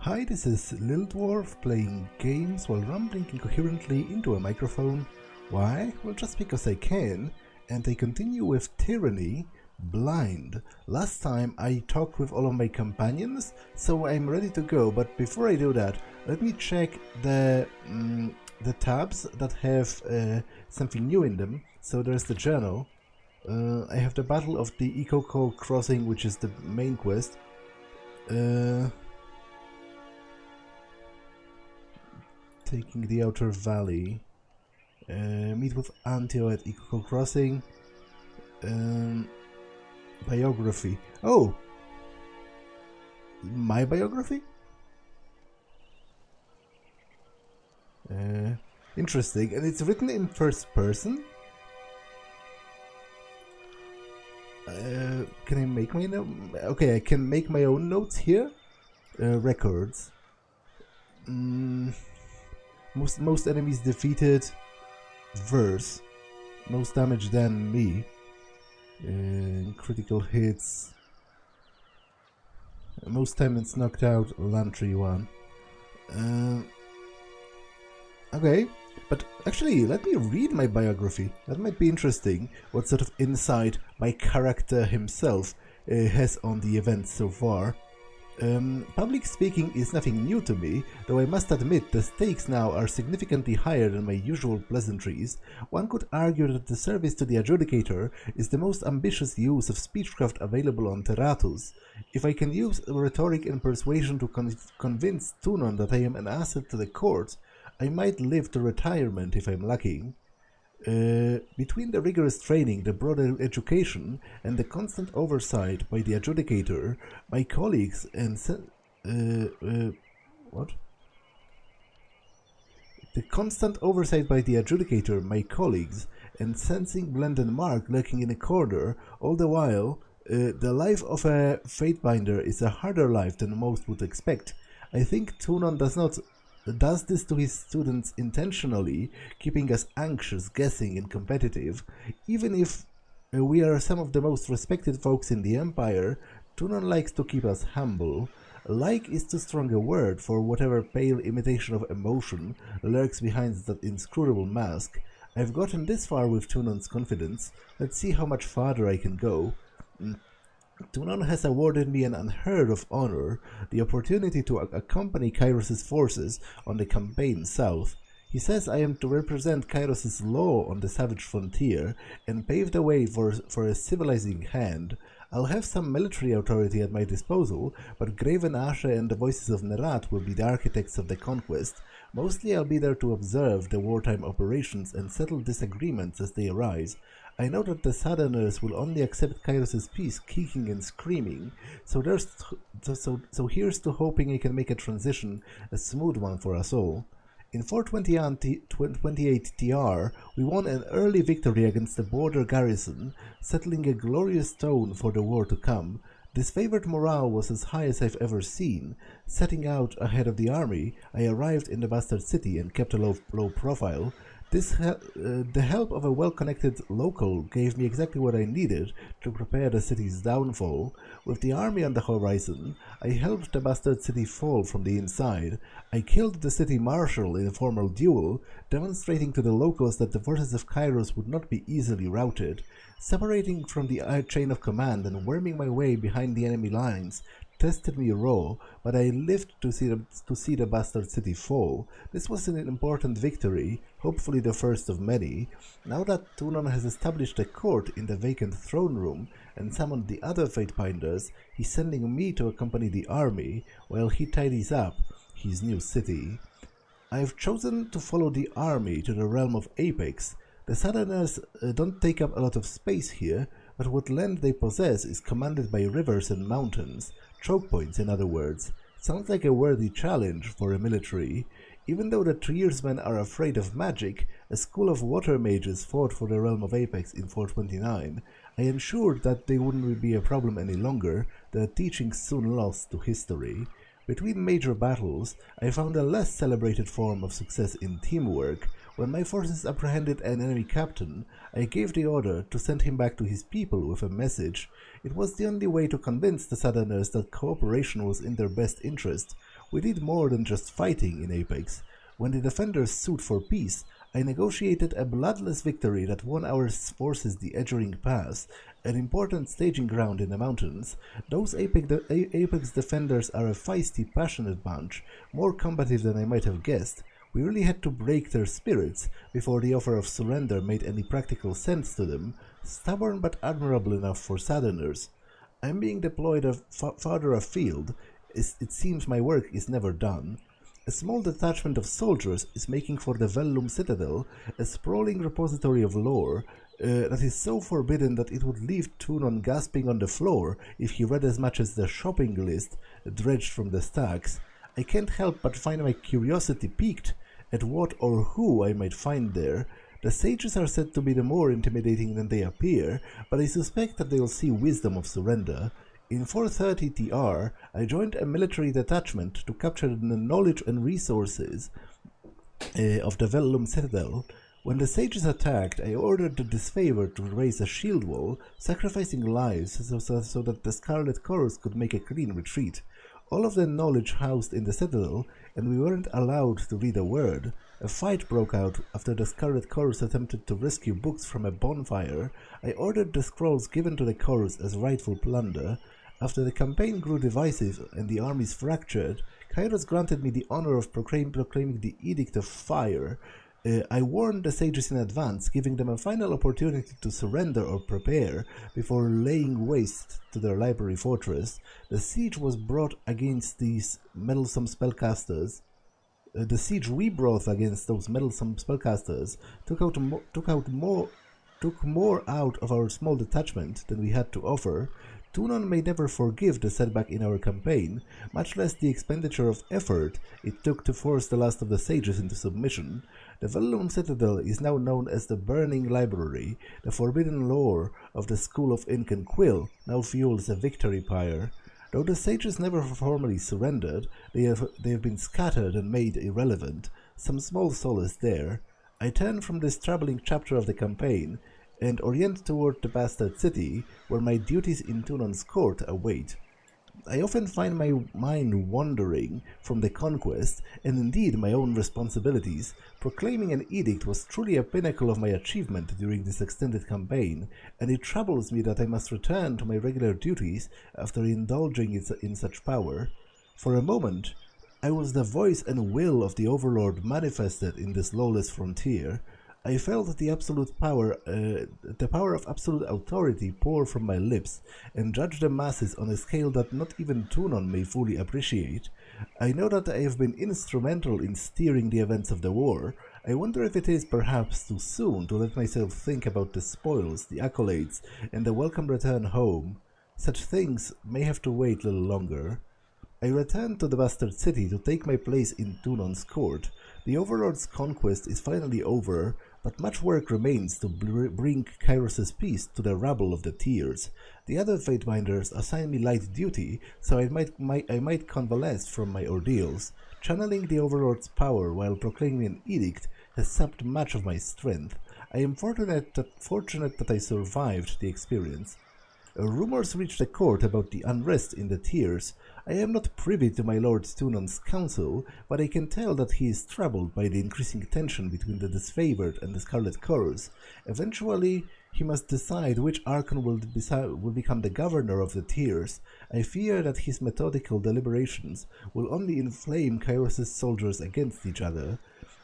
Hi, this is Little Dwarf playing games while rambling incoherently into a microphone. Why? Well, just because I can, and I continue with Tyranny, blind. Last time I talked with all of my companions, so I'm ready to go, but before I do that, let me check the tabs that have something new in them. So there's the journal. I have the Battle of the Eco Crossing, which is the main quest. Taking the Outer Valley. Meet with Antio at Eco Crossing. Biography. Oh! My biography? Interesting. And it's written in first person? Can I make my note? Okay, I can make my own notes here. Records. Most enemies defeated. Verse. Most damage than me. Critical hits. Most tenants knocked out. Lantry 1. Okay, but actually, let me read my biography. That might be interesting. What sort of insight my character himself has on the events so far. Public speaking is nothing new to me, though I must admit the stakes now are significantly higher than my usual pleasantries. One could argue that the service to the Adjudicator is the most ambitious use of speechcraft available on Terratus. If I can use rhetoric and persuasion to convince Tunon that I am an asset to the court, I might live to retirement if I'm lucky. Between the rigorous training, the broader education, and the constant oversight by the Adjudicator, my colleagues and what? The constant oversight by the Adjudicator, my colleagues, and sensing Blend and Mark lurking in a corner, all the while, the life of a Fatebinder is a harder life than most would expect. I think Tunon does this to his students intentionally, keeping us anxious, guessing, and competitive. Even if we are some of the most respected folks in the Empire, Tunon likes to keep us humble. Like is too strong a word for whatever pale imitation of emotion lurks behind that inscrutable mask. I've gotten this far with Tunon's confidence. Let's see how much farther I can go. Tunon has awarded me an unheard-of honor, the opportunity to accompany Kairos' forces on the campaign south. He says I am to represent Kairos' law on the savage frontier and pave the way for a civilizing hand. I'll have some military authority at my disposal, but Graven Ashe and the Voices of Nerat will be the architects of the conquest. Mostly I'll be there to observe the wartime operations and settle disagreements as they arise. I know that the Southerners will only accept Kairos' peace kicking and screaming, so here's to hoping I can make a transition a smooth one for us all. In 428 TR, we won an early victory against the border garrison, settling a glorious tone for the war to come. Disfavored morale was as high as I've ever seen. Setting out ahead of the army, I arrived in the bastard city and kept a low profile. The help of a well-connected local gave me exactly what I needed to prepare the city's downfall. With the army on the horizon, I helped the bastard city fall from the inside. I killed the city marshal in a formal duel, demonstrating to the locals that the forces of Kairos would not be easily routed. Separating from the chain of command and worming my way behind the enemy lines tested me raw, but I lived to see the bastard city fall. This was an important victory, hopefully the first of many. Now that Tunon has established a court in the vacant throne room and summoned the other Fatebinders, he's sending me to accompany the army while he tidies up his new city. I've chosen to follow the army to the realm of Apex. The Southerners don't take up a lot of space here, but what land they possess is commanded by rivers and mountains. Choke points, in other words. Sounds like a worthy challenge for a military. Even though the Triersmen are afraid of magic, a school of water mages fought for the realm of Apex in 429. I ensured that they wouldn't be a problem any longer, their teachings soon lost to history. Between major battles, I found a less celebrated form of success in teamwork. When my forces apprehended an enemy captain, I gave the order to send him back to his people with a message. It was the only way to convince the Southerners that cooperation was in their best interest. We did more than just fighting in Apex. When the defenders sued for peace, I negotiated a bloodless victory that won our forces the Edgering Pass, an important staging ground in the mountains. Those Apex defenders are a feisty, passionate bunch, more combative than I might have guessed. We really had to break their spirits before the offer of surrender made any practical sense to them, stubborn but admirable enough for Southerners. I'm being deployed farther afield. It seems my work is never done. A small detachment of soldiers is making for the Vellum Citadel, a sprawling repository of lore that is so forbidden that it would leave Tunon gasping on the floor if he read as much as the shopping list dredged from the stacks. I can't help but find my curiosity piqued at what or who I might find there. The sages are said to be the more intimidating than they appear, but I suspect that they will see wisdom of surrender. In 430 TR, I joined a military detachment to capture the knowledge and resources of the Vellum Citadel. When the sages attacked, I ordered the disfavored to raise a shield wall, sacrificing lives so that the Scarlet Chorus could make a clean retreat. All of the knowledge housed in the Citadel, and we weren't allowed to read a word. A fight broke out after the Scarlet Chorus attempted to rescue books from a bonfire. I ordered the scrolls given to the Chorus as rightful plunder. After the campaign grew divisive and the armies fractured, Kairos granted me the honor of proclaiming the Edict of Fire. I warned the sages in advance, giving them a final opportunity to surrender or prepare before laying waste to their library fortress. The siege was brought against these meddlesome spellcasters. The siege we brought against those meddlesome spellcasters took more out of our small detachment than we had to offer. Tunon may never forgive the setback in our campaign, much less the expenditure of effort it took to force the last of the sages into submission. The Vellum Citadel is now known as the Burning Library. The forbidden lore of the School of Ink and Quill now fuels a victory pyre. Though the sages never formally surrendered, they have been scattered and made irrelevant. Some small solace there. I turn from this troubling chapter of the campaign and orient toward the Bastard City, where my duties in Tunon's court await. I often find my mind wandering from the conquest, and indeed my own responsibilities. Proclaiming an edict was truly a pinnacle of my achievement during this extended campaign, and it troubles me that I must return to my regular duties after indulging in such power. For a moment, I was the voice and will of the Overlord manifested in this lawless frontier. I felt the power of absolute authority pour from my lips, and judged the masses on a scale that not even Tunon may fully appreciate. I know that I have been instrumental in steering the events of the war. I wonder if it is perhaps too soon to let myself think about the spoils, the accolades, and the welcome return home. Such things may have to wait a little longer. I returned to the Bastard City to take my place in Tunon's court. The Overlord's conquest is finally over, but much work remains to bring Kairos' peace to the rabble of the Tears. The other Fatebinders assign me light duty, so I might convalesce from my ordeals. Channeling the Overlord's power while proclaiming an edict has sapped much of my strength. I am fortunate that I survived the experience. Rumors reach the court about the unrest in the Tears. I am not privy to my Lord Tunon's counsel, but I can tell that he is troubled by the increasing tension between the disfavored and the Scarlet Chorus. Eventually, he must decide which Archon will become the governor of the Tears. I fear that his methodical deliberations will only inflame Kairos' soldiers against each other.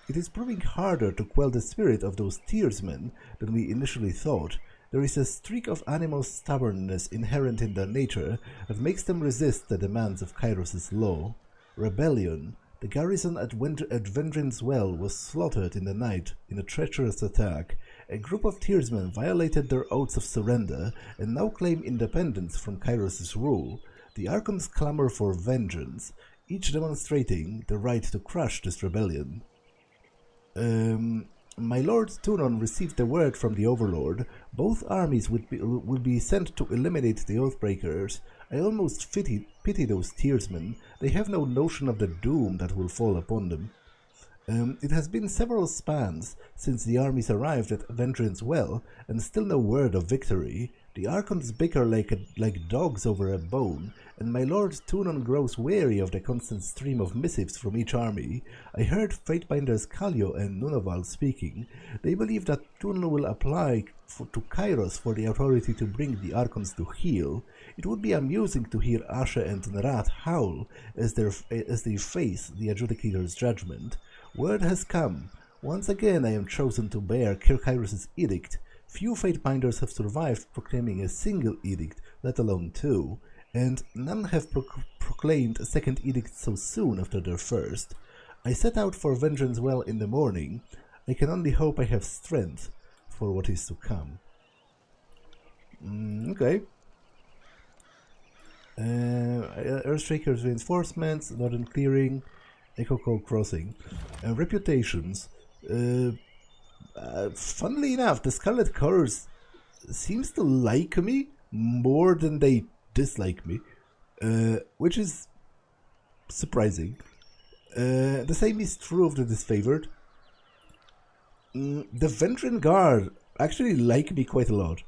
It is proving harder to quell the spirit of those Tearsmen than we initially thought. There is a streak of animal stubbornness inherent in their nature that makes them resist the demands of Kairos' law. Rebellion. The garrison at Vendrien's Well was slaughtered in the night in a treacherous attack. A group of Tearsmen violated their oaths of surrender and now claim independence from Kairos' rule. The Archons clamor for vengeance, each demonstrating the right to crush this rebellion. My Lord Tunon received the word from the Overlord. Both armies will be sent to eliminate the Oathbreakers. I almost pity those Tearsmen. They have no notion of the doom that will fall upon them. It has been several spans since the armies arrived at Vendrien's Well, and still no word of victory. The Archons bicker like dogs over a bone, and my lord Tunon grows weary of the constant stream of missives from each army. I heard Fatebinders Kallio and Nunoval speaking. They believe that Tunon will apply to Kairos for the authority to bring the Archons to heel. It would be amusing to hear Ashe and Nerat howl as they face the Adjudicator's judgment. Word has come. Once again I am chosen to bear Kairos' edict. Few Fatebinders have survived proclaiming a single edict, let alone two, and none have proclaimed a second edict so soon after their first. I set out for Vendrien's Well in the morning. I can only hope I have strength for what is to come. Okay. Earthshakers reinforcements, Northern Clearing, Echo Call Crossing. Reputations. Funnily enough, the Scarlet Colors seems to like me more than they dislike me, which is surprising. The same is true of the Disfavored. The Vendrien Guard actually like me quite a lot,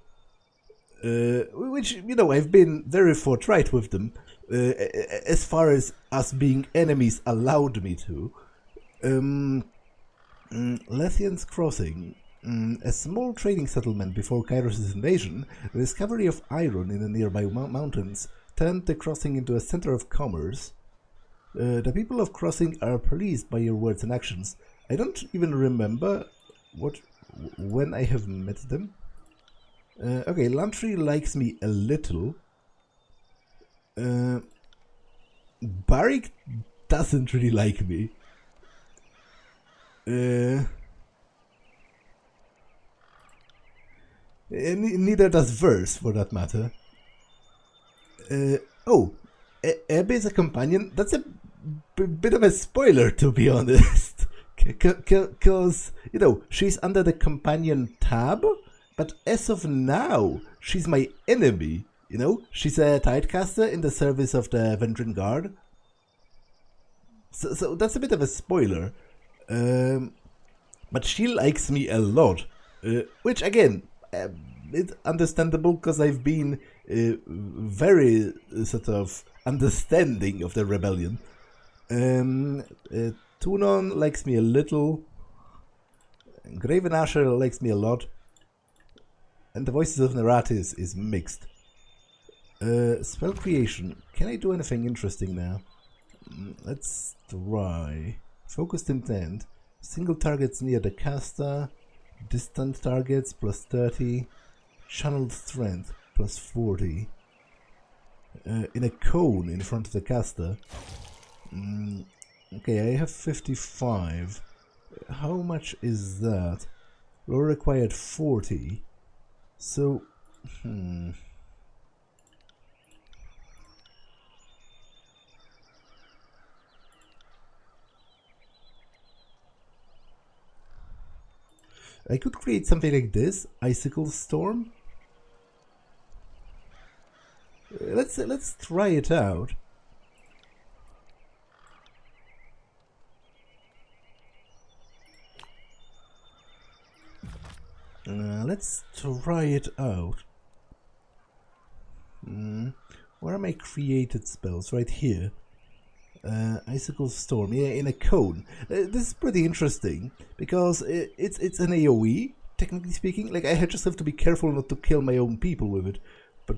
which, you know, I've been very forthright with them, as far as us being enemies allowed me to. Lethian's Crossing, a small trading settlement before Kairos' invasion. The discovery of iron in the nearby mountains turned the crossing into a center of commerce. The people of Crossing are pleased by your words and actions. I don't even remember when I have met them. Okay, Lantry likes me a little. Barik doesn't really like me. Neither does Verse, for that matter. Ebbe is a companion. That's a bit of a spoiler, to be honest. Because, you know, she's under the companion tab, but as of now, she's my enemy. You know, she's a Tidecaster in the service of the Vendrien Guard. So that's a bit of a spoiler. But she likes me a lot, which again, it's understandable because I've been very sort of understanding of the rebellion. Tunon likes me a little. Graven Asher likes me a lot. And the Voices of Nerat is mixed. Spell creation. Can I do anything interesting now? Let's try. Focused intent. Single targets near the caster. Distant targets plus 30. Channeled strength plus 40. In a cone in front of the caster. Okay, I have 55. How much is that? Roll required 40. So, I could create something like this, Icicle Storm. Let's try it out. Let's try it out. Where are my created spells? Right here. Icicle Storm, yeah, in a cone. This is pretty interesting because it's an AoE, technically speaking. Like, I just have to be careful not to kill my own people with it. But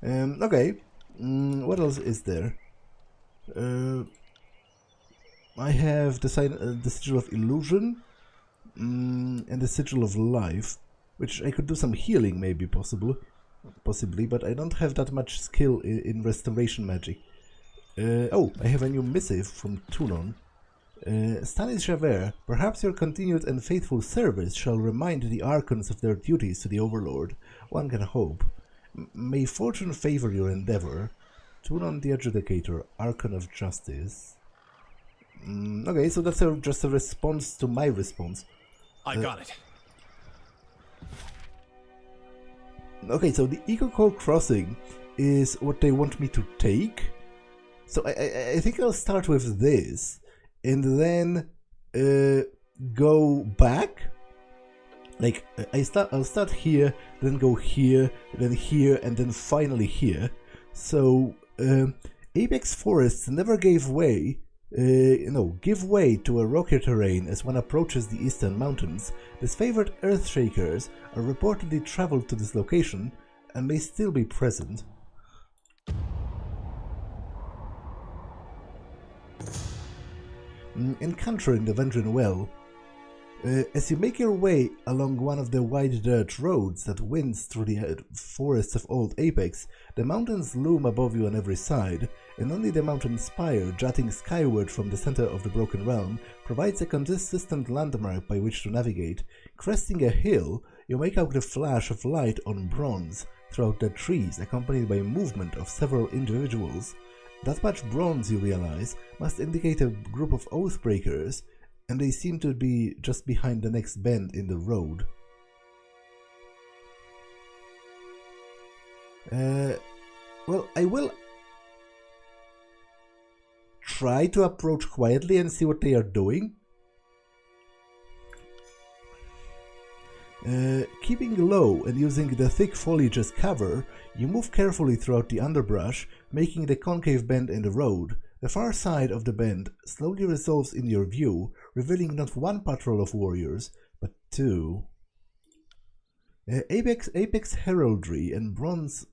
okay, what else is there? I have the Sigil of Illusion and the Sigil of Life, which I could do some healing, maybe, possibly, but I don't have that much skill in restoration magic. Oh, I have a new missive from Tunon. Stanis Javert, perhaps your continued and faithful service shall remind the Archons of their duties to the Overlord. One can hope. May fortune favor your endeavor. Tunon the Adjudicator, Archon of Justice. Okay, so that's just a response to my response. I got it. Okay, so the Echo Call Crossing is what they want me to take. So I think I'll start with this, and then go back. Like, I'll start here, then go here, and then finally here. So, Apex forests never give way to a rocky terrain as one approaches the eastern mountains. Disfavored Earthshakers are reportedly traveled to this location and may still be present. Encountering the Vendrien Well. As you make your way along one of the wide dirt roads that winds through the forests of Old Apex, the mountains loom above you on every side, and only the mountain spire jutting skyward from the center of the Broken Realm provides a consistent landmark by which to navigate. Cresting a hill, you make out the flash of light on bronze throughout the trees, accompanied by movement of several individuals. That much bronze, you realize, must indicate a group of Oathbreakers, and they seem to be just behind the next bend in the road. Well, I will try to approach quietly and see what they are doing. Keeping low and using the thick foliage as cover, you move carefully throughout the underbrush, making the concave bend in the road. The far side of the bend slowly resolves in your view, revealing not one patrol of warriors, but two. Apex heraldry and bronze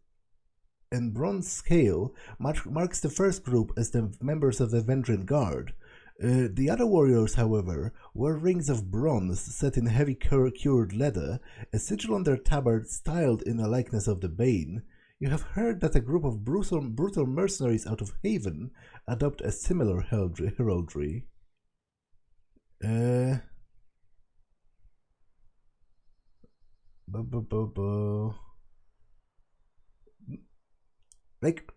scale marks the first group as the members of the Vendrien Guard. The other warriors, however, wear rings of bronze set in heavy cured leather, a sigil on their tabard styled in the likeness of the Bane. You have heard that a group of brutal mercenaries out of Haven adopt a similar heraldry. Like,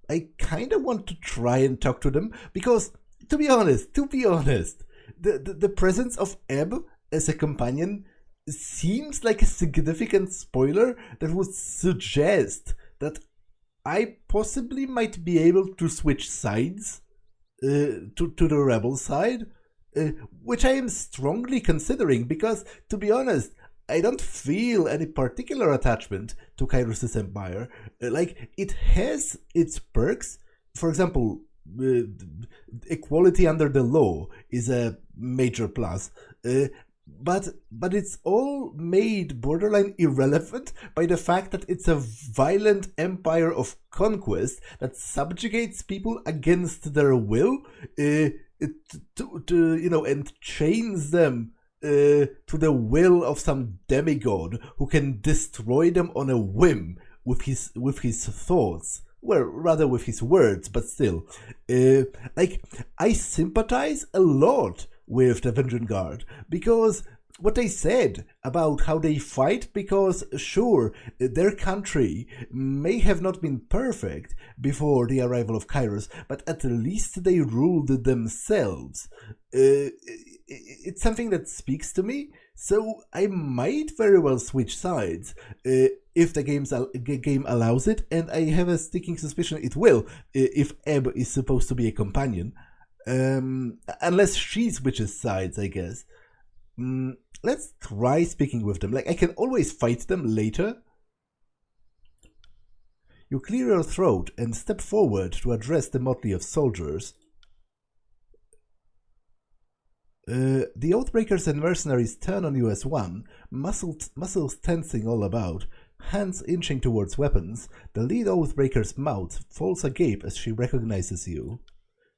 I kind of want to try and talk to them because, to be honest, the presence of Ebb as a companion seems like a significant spoiler that would suggest that I possibly might be able to switch sides to the rebel side, which I am strongly considering because, to be honest, I don't feel any particular attachment to Kairos' empire. Like, it has its perks. For example, equality under the law is a major plus. But it's all made borderline irrelevant by the fact that it's a violent empire of conquest that subjugates people against their will, and chains them to the will of some demigod who can destroy them on a whim with his thoughts. Well, rather with his words, but still. I sympathize a lot with the Vendrien Guard because what they said about how they fight, because sure, their country may have not been perfect before the arrival of Kairos, but at least they ruled themselves. It's something that speaks to me, so I might very well switch sides if the game allows it, and I have a sticking suspicion it will if Ebb is supposed to be a companion. Unless she switches sides, I guess. Let's try speaking with them. Like, I can always fight them later. You clear your throat and step forward to address the motley of soldiers. The Oathbreakers and mercenaries turn on you as one, muscles tensing all about, hands inching towards weapons. The lead Oathbreaker's mouth falls agape as she recognizes you.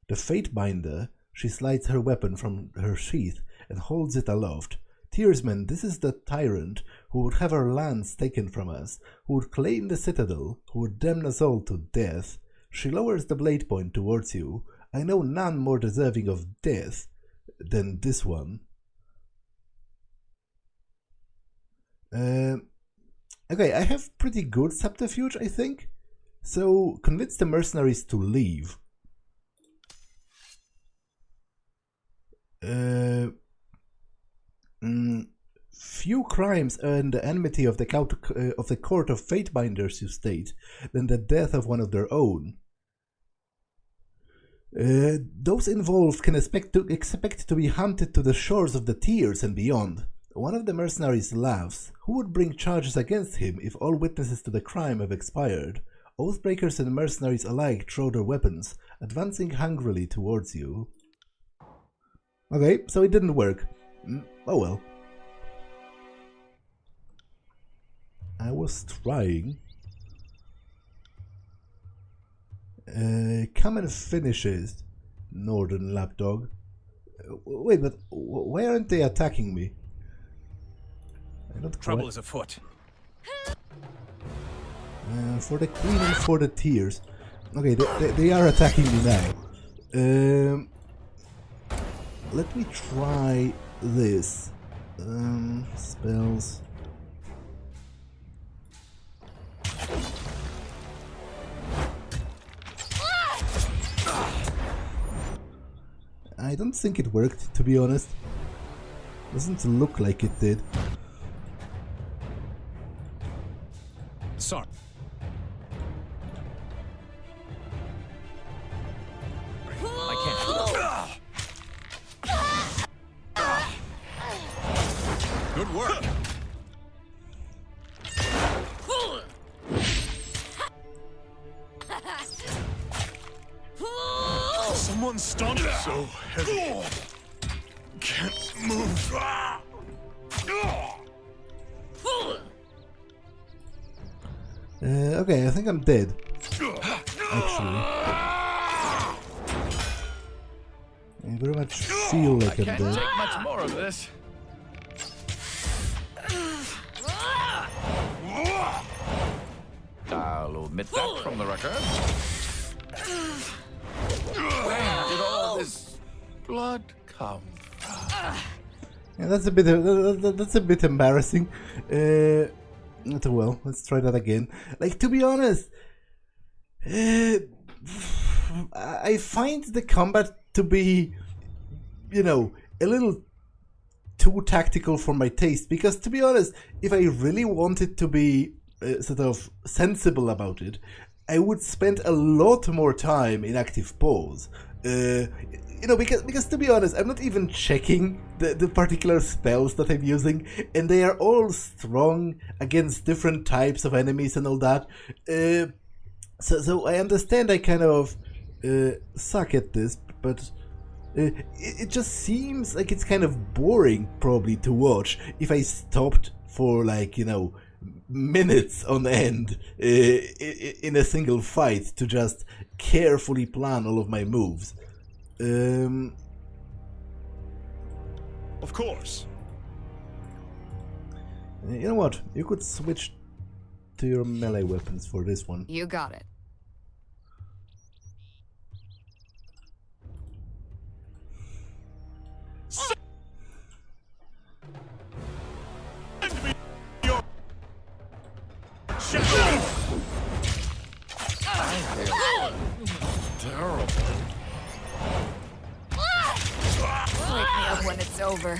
The Fatebinder, she slides her weapon from her sheath and holds it aloft. Tearsman, this is the tyrant who would have our lands taken from us, who would claim the citadel, who would damn us all to death. She lowers the blade point towards you. I know none more deserving of death than this one. Okay, I have pretty good subterfuge, I think. So, convince the mercenaries to leave. Few crimes earn the enmity of the court of Fatebinders, you state, than the death of one of their own. Those involved can expect to be hunted to the shores of the Tears and beyond. One of the mercenaries laughs. Who would bring charges against him if all witnesses to the crime have expired? Oathbreakers and mercenaries alike throw their weapons, advancing hungrily towards you. Okay, so it didn't work. Oh well. I was trying. Come and finish it, Northern Lapdog. Wait, but why aren't they attacking me? Trouble is afoot. For the Queen and for the Tears. Okay, they are attacking me now. Let me try this. Spells. I don't think it worked, to be honest. Doesn't look like it did. Sorry. I can't. Good work. Someone's stunned. So heavy. Can't move. Okay, I think I'm dead. Actually. I very much feel like I'm dead. Can't take much more of this. I'll omit that from the record. Where did all this blood come from? Yeah, that's a bit embarrassing. Well, let's try that again. Like, to be honest, I find the combat to be, you know, a little too tactical for my taste. Because, to be honest, if I really wanted to be sort of sensible about it, I would spend a lot more time in active pause. You know, because to be honest, I'm not even checking the particular spells that I'm using, and they are all strong against different types of enemies and all that. So I understand I kind of suck at this, but it just seems like it's kind of boring probably to watch if I stopped for, like, you know, minutes on end in a single fight to just carefully plan all of my moves. Of course. You know what? You could switch to your melee weapons for this one. You got it. Terrible. Wake me up when it's over.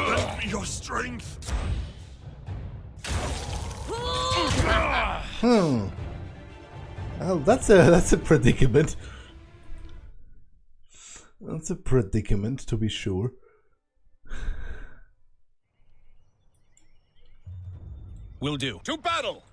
Lend me your strength. Well, that's a predicament. That's a predicament, to be sure. Will do. To battle!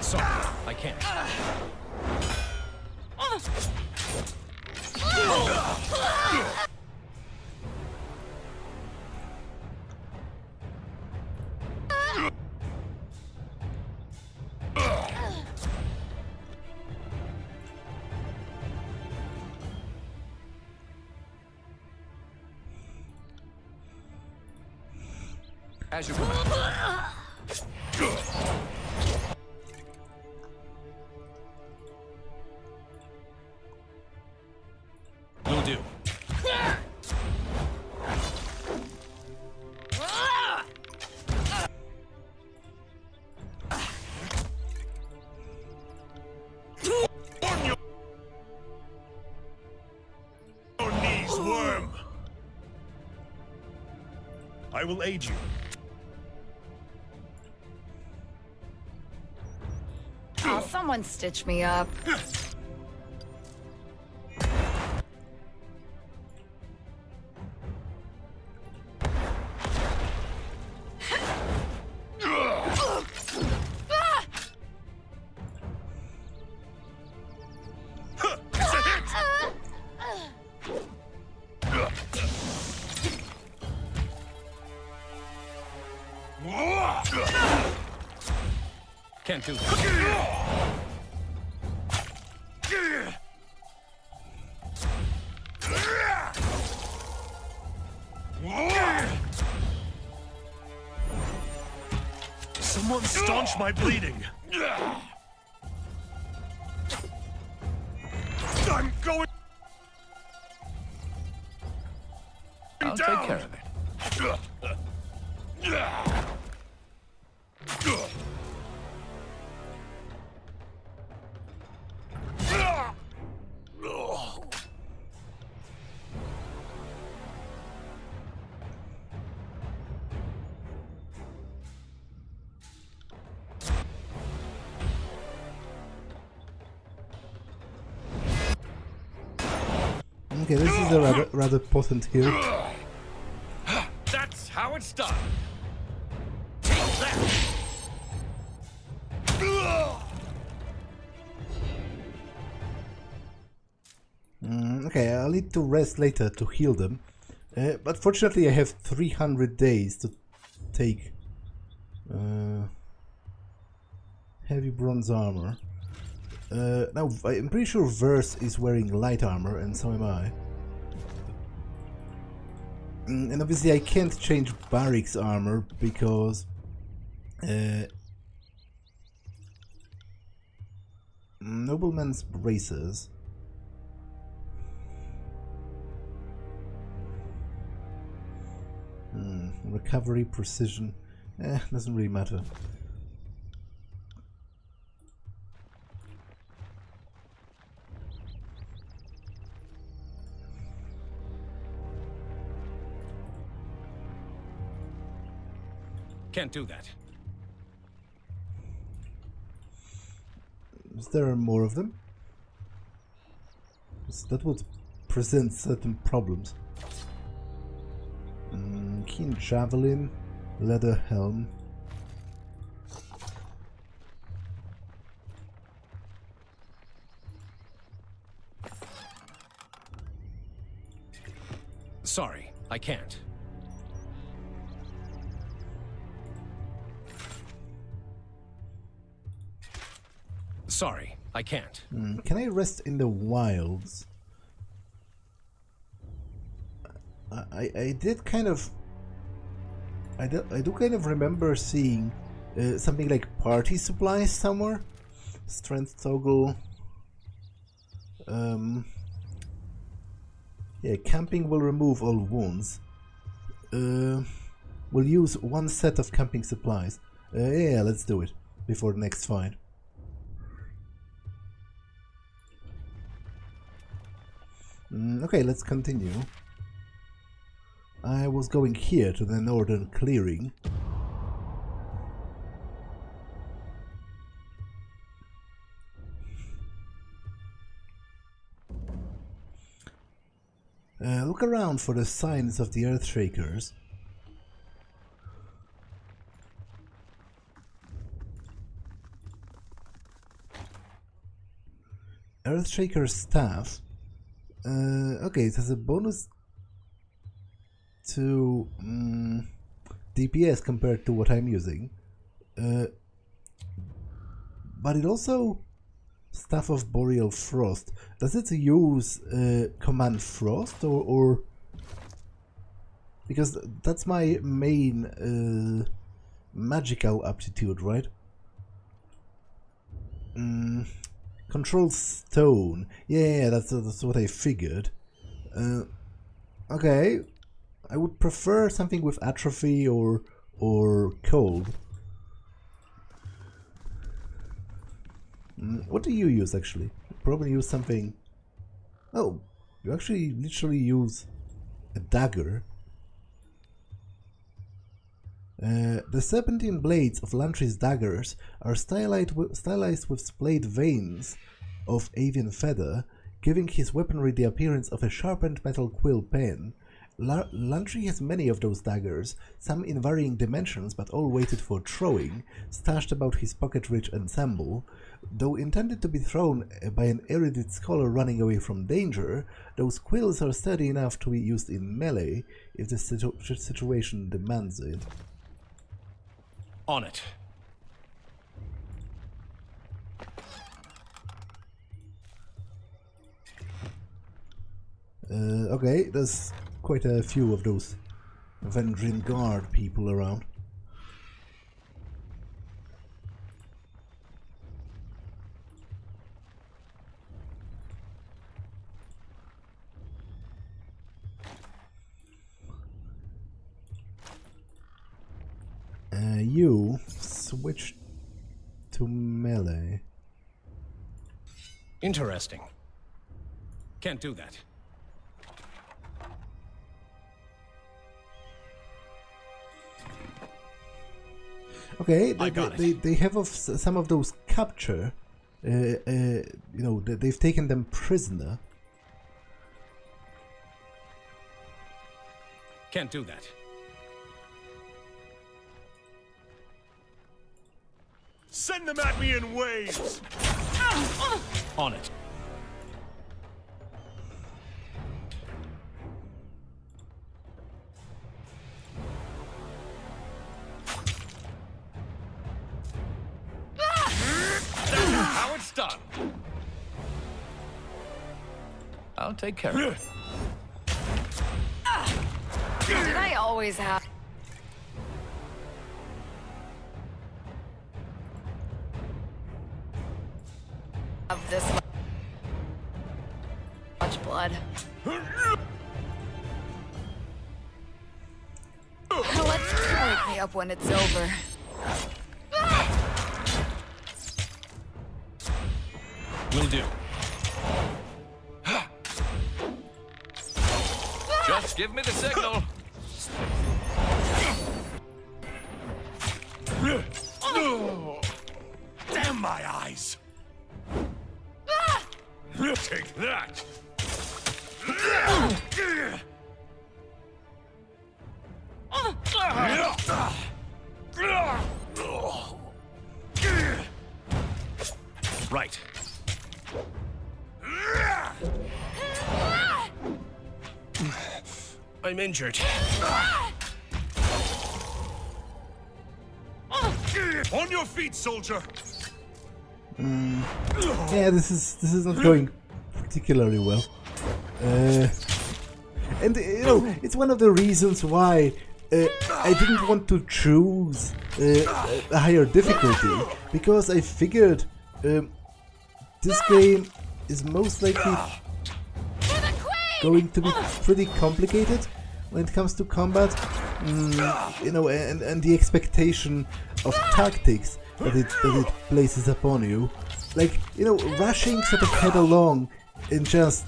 Sorry, I can't. As you command. do. Your knees, worm. I will aid you. Oh, someone stitch me up. Can't do that. Someone staunch my bleeding. I'm going. I'll down. take care of it. Okay, this is a rather potent heal. That's how it's done. Take that. Okay, I'll need to rest later to heal them. But fortunately I have 300 days to take heavy bronze armor. Now, I'm pretty sure Verse is wearing light armor, and so am I. And obviously I can't change Barrick's armor because Nobleman's braces. Recovery, precision, doesn't really matter. Can't do that. Is there more of them? That would present certain problems. Keen javelin, leather helm. Sorry, I can't. Sorry, I can't. Can I rest in the wilds? I did kind of... I do kind of remember seeing something like party supplies somewhere. Strength toggle. Yeah, camping will remove all wounds. We'll use one set of camping supplies. Yeah, let's do it before the next fight. Okay, let's continue. I was going here to the northern clearing. Look around for the signs of the Earthshakers. Earthshaker staff. Okay, it has a bonus to DPS compared to what I'm using. But it also... Staff of Boreal Frost. Does it use Command Frost or... Because that's my main magical aptitude, right? Control Stone. Yeah, that's what I figured. Okay, I would prefer something with atrophy or cold. What do you use actually? You probably use something. Oh, you actually literally use a dagger. The serpentine blades of Lantry's daggers are stylized with splayed veins of avian feather, giving his weaponry the appearance of a sharpened metal quill pen. Lantry has many of those daggers, some in varying dimensions but all weighted for throwing, stashed about his pocket-rich ensemble. Though intended to be thrown by an erudite scholar running away from danger, those quills are sturdy enough to be used in melee if the situation demands it. On it. Okay, there's quite a few of those Vendrien Guard people around. You switch to melee. Interesting. Can't do that. Okay, they have some of those capture. You know, they've taken them prisoner. Can't do that. Send them at me in waves! On it. How it's done. I'll take care of it. Did I always have... of this much blood? Let's wake me up when it's over. Will do. Just give me the signal. Damn my eyes! Take that! Right. I'm injured. On your feet, soldier! Yeah, this is not going particularly well. And you know, it's one of the reasons why I didn't want to choose a higher difficulty, because I figured this game is most likely going to be pretty complicated when it comes to combat. You know, and the expectation of tactics that it places upon you. Like, you know, rushing sort of head along and just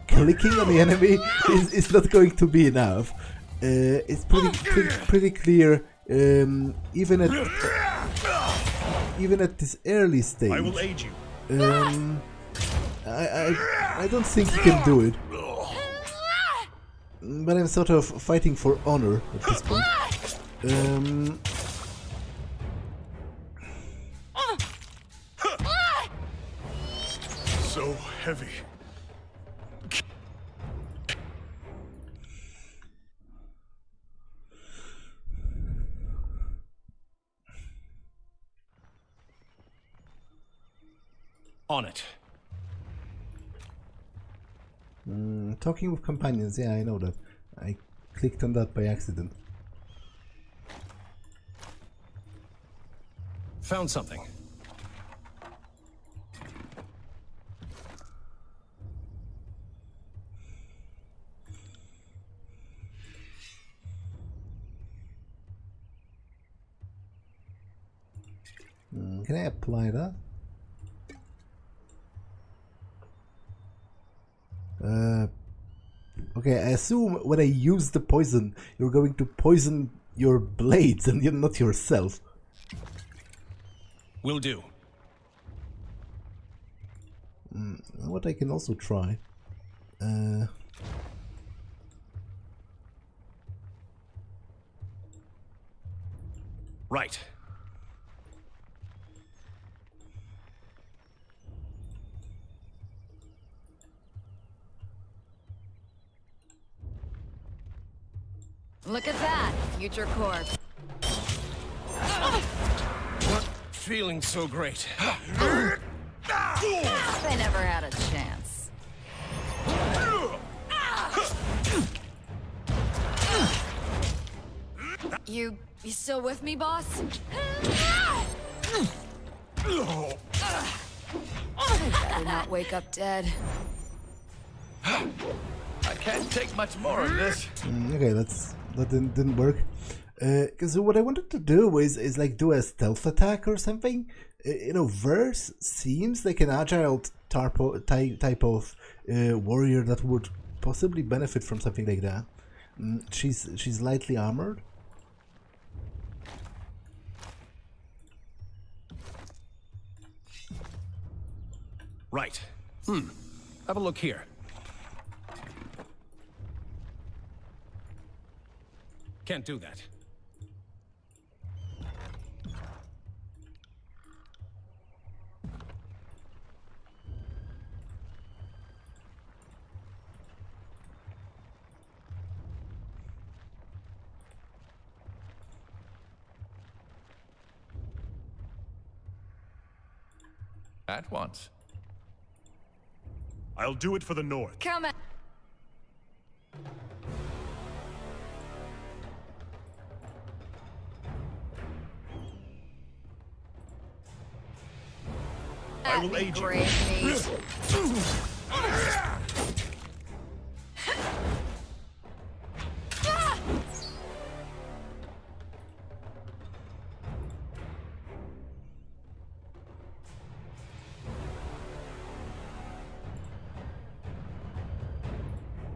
clicking on the enemy is not going to be enough. It's pretty clear, even at this early stage. I will aid you. I don't think you can do it. But I'm sort of fighting for honor at this point. So heavy. On it. Talking with companions, yeah, I know that. I clicked on that by accident. Found something. Can I apply that? Okay, I assume when I use the poison, you're going to poison your blades and not yourself. Will do. What I can also try. Right. Look at that, future corpse. Not feeling so great. They never had a chance. You still with me, boss? I better not wake up dead. I can't take much more of this. Okay, that didn't work. Because what I wanted to do is like do a stealth attack or something. You know, Verse seems like an agile type of warrior that would possibly benefit from something like that. She's lightly armored. Right. Have a look here. Can't do that. At once. I'll do it for the North. Come at I will aid you. great meat.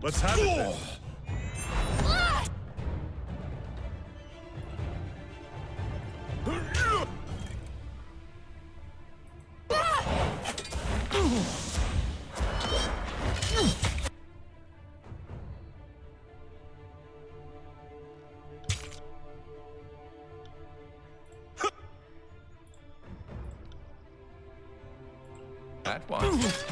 Let's have it then. At once.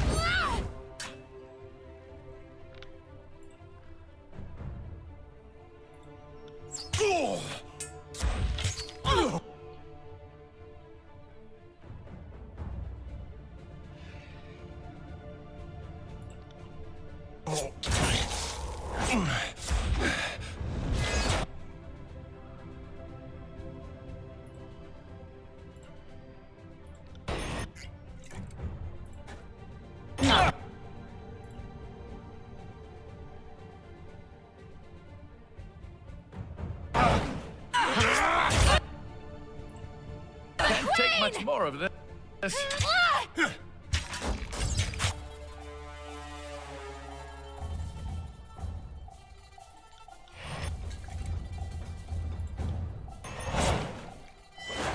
Can't take much more of this.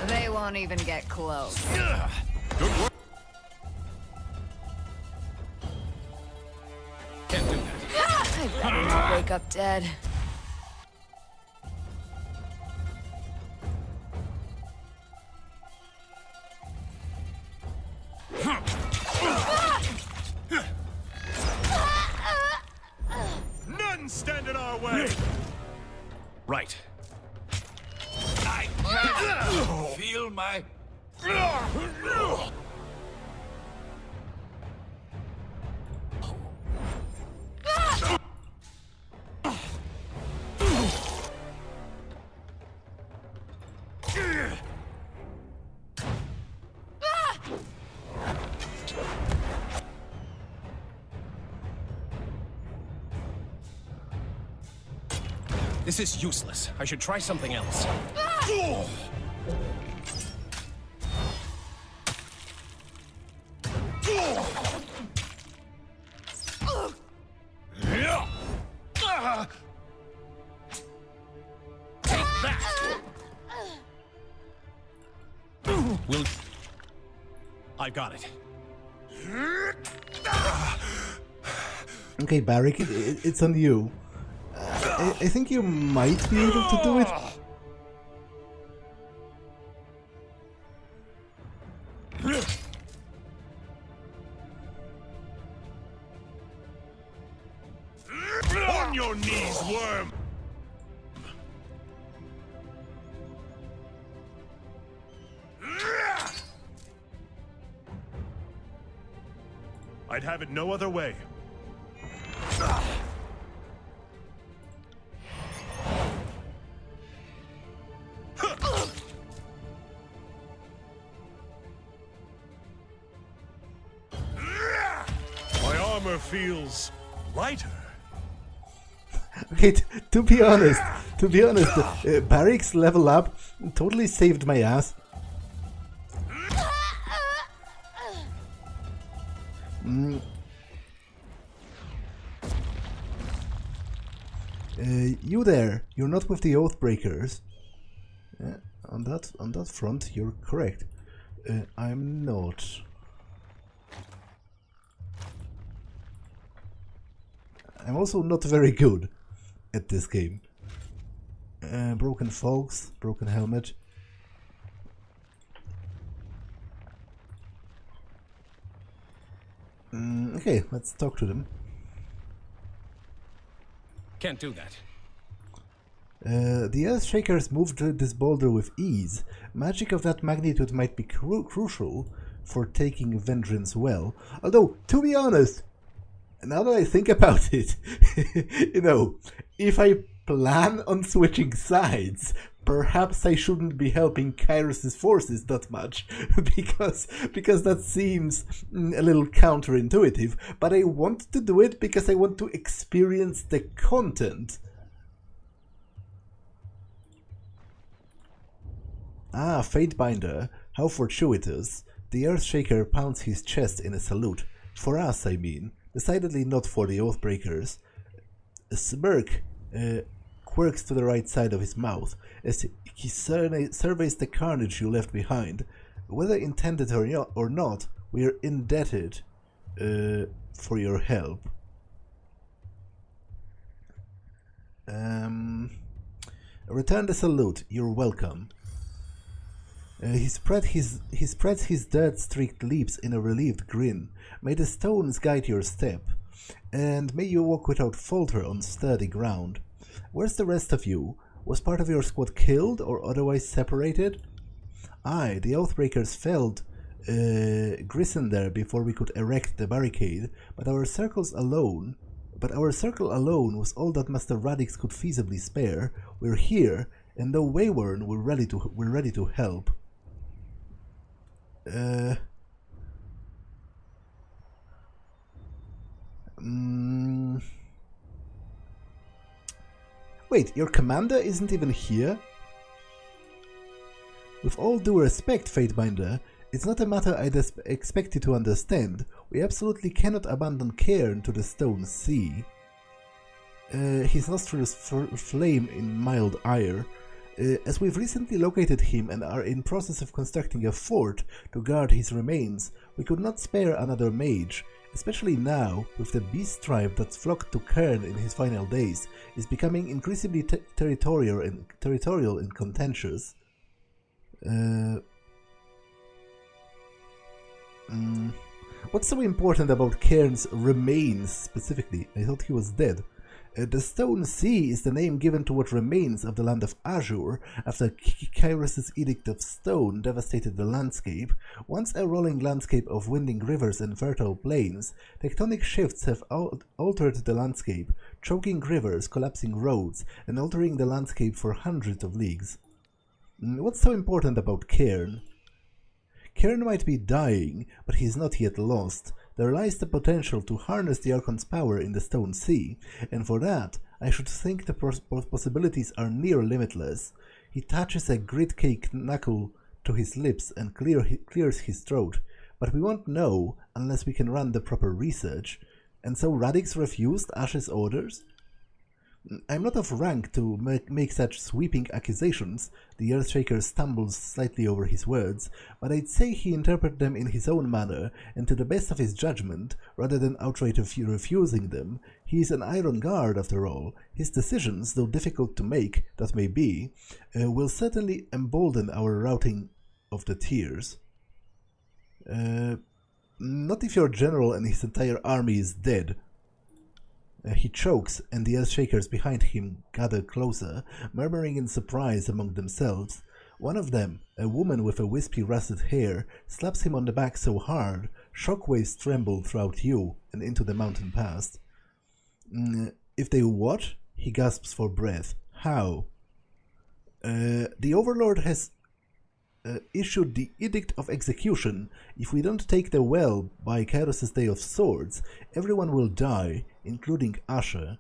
They won't even get close. Good work. Can't do that. I better not wake up dead. None stand in our way. Right. I can feel my... This is useless. I should try something else. I've got it. Okay, Barrick, it's on you. I think you might be able to do it. On your knees, worm! I'd have it no other way. My armor feels lighter. Okay, to be honest, Barrick's level up totally saved my ass. You there, you're not with the Oathbreakers. On that front, you're correct. I'm not. I'm also not very good at this game. Broken folks, broken helmet. Okay, let's talk to them. Can't do that. The Earthshakers moved this boulder with ease. Magic of that magnitude might be crucial for taking Vendrien's well. Although, to be honest, now that I think about it, you know, if I plan on switching sides, perhaps I shouldn't be helping Kairos' forces that much, because that seems a little counterintuitive, but I want to do it because I want to experience the content. Ah, Fatebinder, how fortuitous. The Earthshaker pounds his chest in a salute. For us, I mean. Decidedly not for the Oathbreakers. A smirk quirks to the right side of his mouth as he surveys the carnage you left behind. Whether intended or not, we are indebted for your help. Return the salute. You're welcome. He spreads his dirt-streaked lips in a relieved grin. May the stones guide your step, and may you walk without falter on sturdy ground. Where's the rest of you? Was part of your squad killed or otherwise separated? Aye, the Oathbreakers felled Grisender before we could erect the barricade, but our circle alone was all that Master Radix could feasibly spare. We're here, and though wayworn, we're ready to help. Wait, your commander isn't even here? With all due respect, Fatebinder, it's not a matter I'd expect you to understand. We absolutely cannot abandon Cairn to the Stone Sea. His nostrils flame in mild ire. As we've recently located him and are in process of constructing a fort to guard his remains, we could not spare another mage, especially now, with the beast tribe that's flocked to Cairn in his final days, is becoming increasingly territorial and contentious. What's so important about Cairn's remains specifically? I thought he was dead. The Stone Sea is the name given to what remains of the land of Azure after Kairos' Edict of Stone devastated the landscape. Once a rolling landscape of winding rivers and fertile plains, tectonic shifts have altered the landscape, choking rivers, collapsing roads, and altering the landscape for hundreds of leagues. What's so important about Cairn? Cairn might be dying, but he is not yet lost. There lies the potential to harness the Archon's power in the Stone Sea, and for that, I should think the possibilities are near limitless. He touches a grit-cake knuckle to his lips and clears his throat, but we won't know unless we can run the proper research. And so Radix refused Ash's orders? I'm not of rank to make such sweeping accusations. The Earthshaker stumbles slightly over his words, but I'd say he interpreted them in his own manner and to the best of his judgment, rather than outright refusing them. He is an Iron Guard, after all. His decisions, though difficult to make, that may be, will certainly embolden our routing of the tiers. Not if your general and his entire army is dead. He chokes, and the Earthshakers behind him gather closer, murmuring in surprise among themselves. One of them, a woman with a wispy russet hair, slaps him on the back so hard, shockwaves tremble throughout you and into the mountain past. If they what? He gasps for breath. How? The Overlord has issued the Edict of Execution. If we don't take the well by Kairos' Day of Swords, everyone will die, including Asher.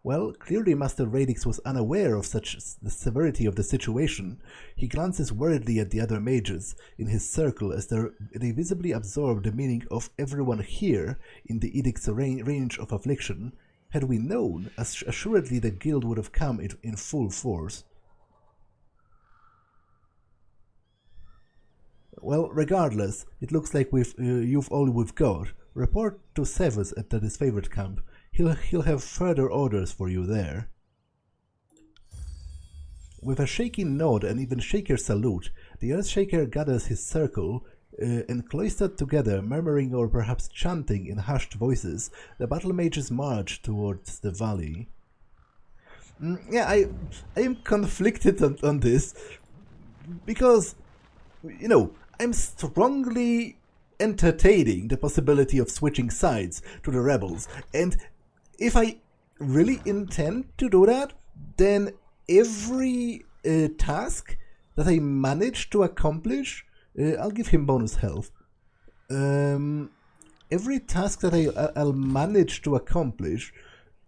Well, clearly Master Radix was unaware of the severity of the situation. He glances worriedly at the other mages in his circle as they visibly absorb the meaning of everyone here in the Edict's range of affliction. Had we known, assuredly the guild would have come in full force. Well, regardless, it looks like you've all we've got. Report to Severus at the disfavored camp. He'll have further orders for you there. With a shaking nod and even shaker salute, the Earthshaker gathers his circle, and cloistered together, murmuring or perhaps chanting in hushed voices, the battle mages march towards the valley. Yeah, I am conflicted on this, because, you know, I'm strongly entertaining the possibility of switching sides to the rebels, and if I really intend to do that, then every task that I manage to accomplish, I'll give him bonus health. Every task that I'll manage to accomplish,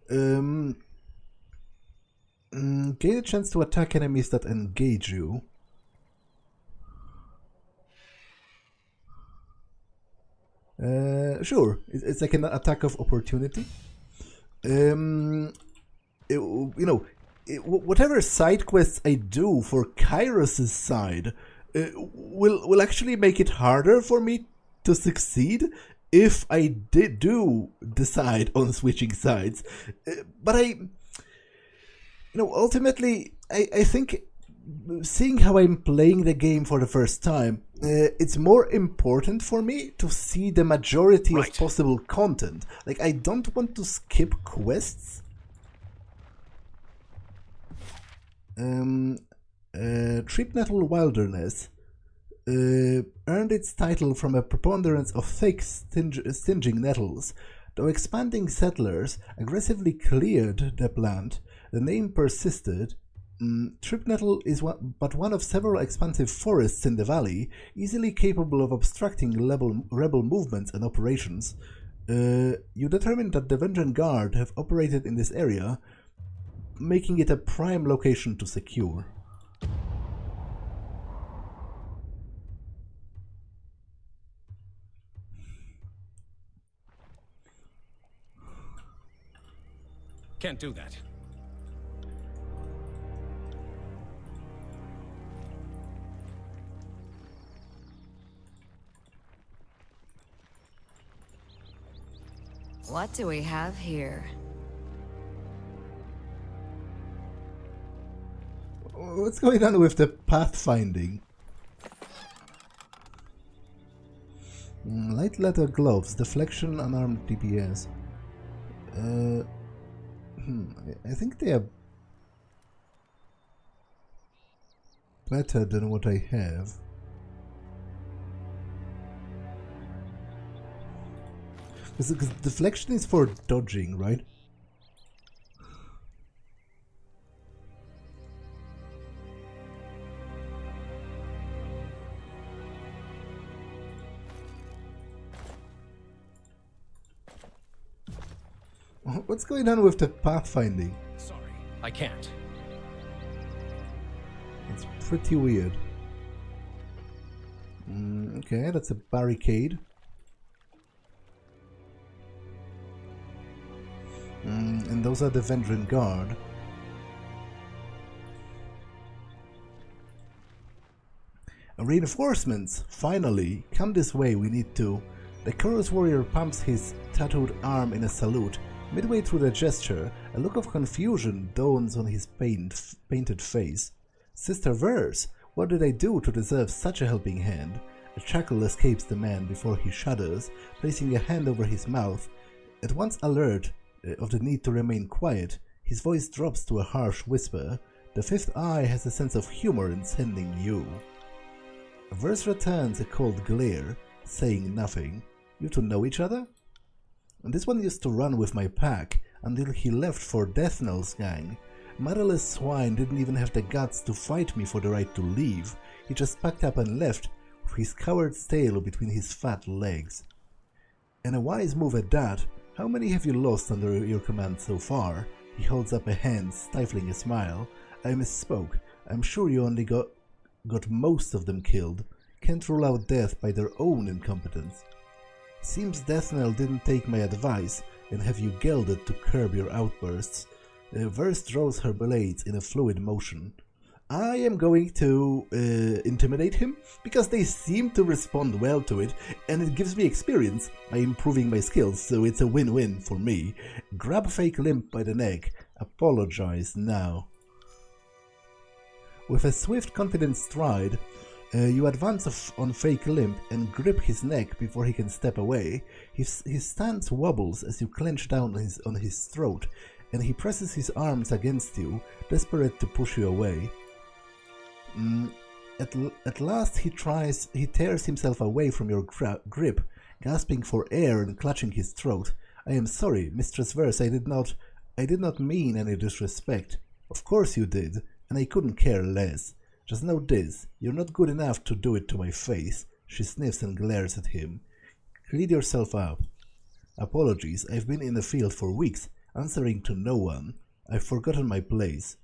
gain a chance to attack enemies that engage you. Sure, it's like an attack of opportunity. Whatever side quests I do for Kairos' side will actually make it harder for me to succeed if I do decide on switching sides. But ultimately, I think, seeing how I'm playing the game for the first time, it's more important for me to see the majority of possible content. Like, I don't want to skip quests. Tripnettle Wilderness earned its title from a preponderance of thick, stinging nettles. Though expanding settlers aggressively cleared the plant, the name persisted. Tripnettle is but one of several expansive forests in the valley, easily capable of obstructing rebel movements and operations. You determined that the Vendrien Guard have operated in this area, making it a prime location to secure. Can't do that. What do we have here? What's going on with the pathfinding? Light leather gloves, deflection, unarmed DPS. I think they are better than what I have. Because deflection is for dodging, right? What's going on with the pathfinding? Sorry, I can't. It's pretty weird. Okay, that's a barricade. And those are the Vendrien Guard. Reinforcements! Finally! Come this way, we need to. The chorus warrior pumps his tattooed arm in a salute. Midway through the gesture, a look of confusion dawns on his painted face. Sister Verse, what did I do to deserve such a helping hand? A chuckle escapes the man before he shudders, placing a hand over his mouth. At once alert of the need to remain quiet, his voice drops to a harsh whisper. The fifth eye has a sense of humor in sending you. Verse returns a cold glare, saying nothing. You two know each other? And this one used to run with my pack until he left for Death Knell's gang. Motherless swine didn't even have the guts to fight me for the right to leave. He just packed up and left, with his coward's tail between his fat legs. And a wise move at that. How many have you lost under your command so far? He holds up a hand, stifling a smile. I misspoke. I'm sure you only got most of them killed. Can't rule out death by their own incompetence. Seems Death Knell didn't take my advice and have you gelded to curb your outbursts. Verse draws her blades in a fluid motion. I am going to intimidate him, because they seem to respond well to it, and it gives me experience by improving my skills, so it's a win-win for me. Grab Fake Limp by the neck. Apologize now. With a swift, confident stride, you advance on Fake Limp and grip his neck before he can step away. His stance wobbles as you clench down on his throat, and he presses his arms against you, desperate to push you away. At last he tears himself away from your grip, gasping for air and clutching his throat. I am sorry, Mistress Verse, I did not mean any disrespect. Of course you did, and I couldn't care less. Just know this, you're not good enough to do it to my face. She sniffs and glares at him. Clean yourself up. Apologies, I've been in the field for weeks, answering to no one. I've forgotten my place.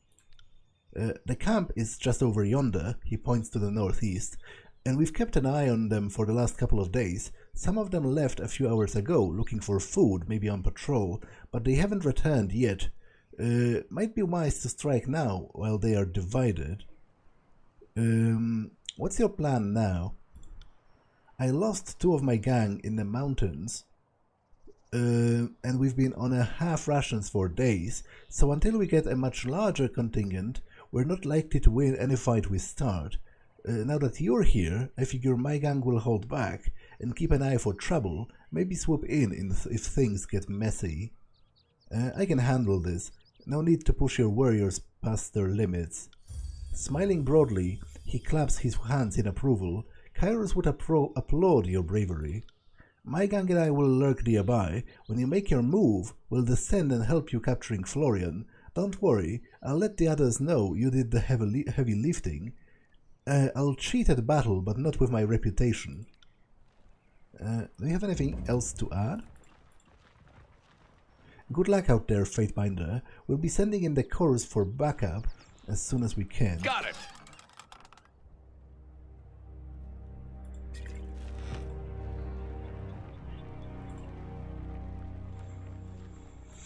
The camp is just over yonder, he points to the northeast, and we've kept an eye on them for the last couple of days. Some of them left a few hours ago, looking for food, maybe on patrol, but they haven't returned yet. Might be wise to strike now, while they are divided. What's your plan now? I lost 2 of my gang in the mountains, and we've been on a half rations for days, so until we get a much larger contingent, we're not likely to win any fight we start. Now that you're here, I figure my gang will hold back and keep an eye for trouble, maybe swoop in if things get messy. I can handle this. No need to push your warriors past their limits. Smiling broadly, he claps his hands in approval. Kairos would applaud your bravery. My gang and I will lurk nearby. When you make your move, we'll descend and help you capturing Florian. Don't worry, I'll let the others know you did the heavy lifting. I'll cheat at battle, but not with my reputation. Do you have anything else to add? Good luck out there, Fatebinder. We'll be sending in the chorus for backup as soon as we can. Got it!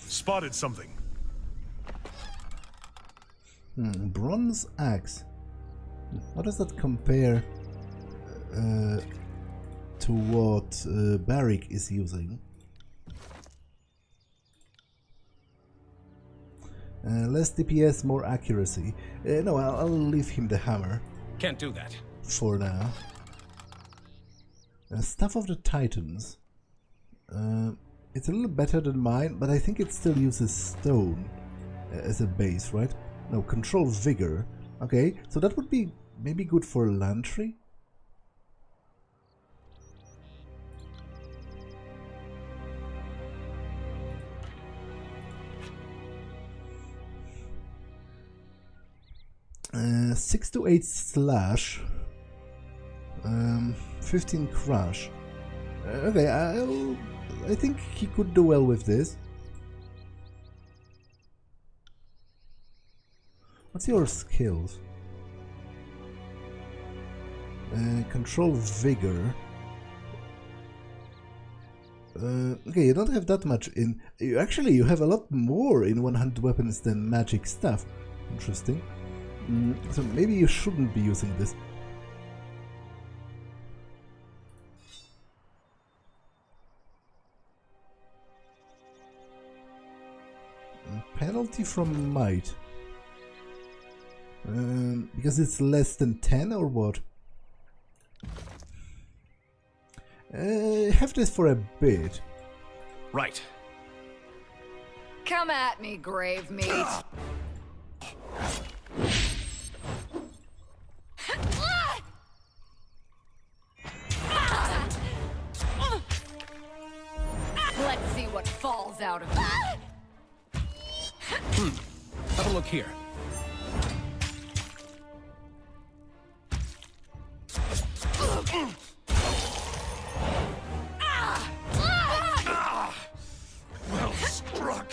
Spotted something. Bronze axe. What does that compare to what Barrick is using? Less DPS, more accuracy. No, I'll leave him the hammer. Can't do that. For now. Staff of the Titans. It's a little better than mine, but I think it still uses stone as a base, right? No, control vigor. Okay, so that would be maybe good for Lantry? Uh, 6 to 8 slash, 15 crush. Okay, I think he could do well with this. What's your skills? Control vigor. Okay, you don't have that much in... Actually, you have a lot more in one-handed weapons than magic stuff. Interesting. So maybe you shouldn't be using this. Penalty from might. Because it's less than 10 or what? Have this for a bit. Right. Come at me, grave meat. Let's see what falls out of it. Have a look here. Well struck.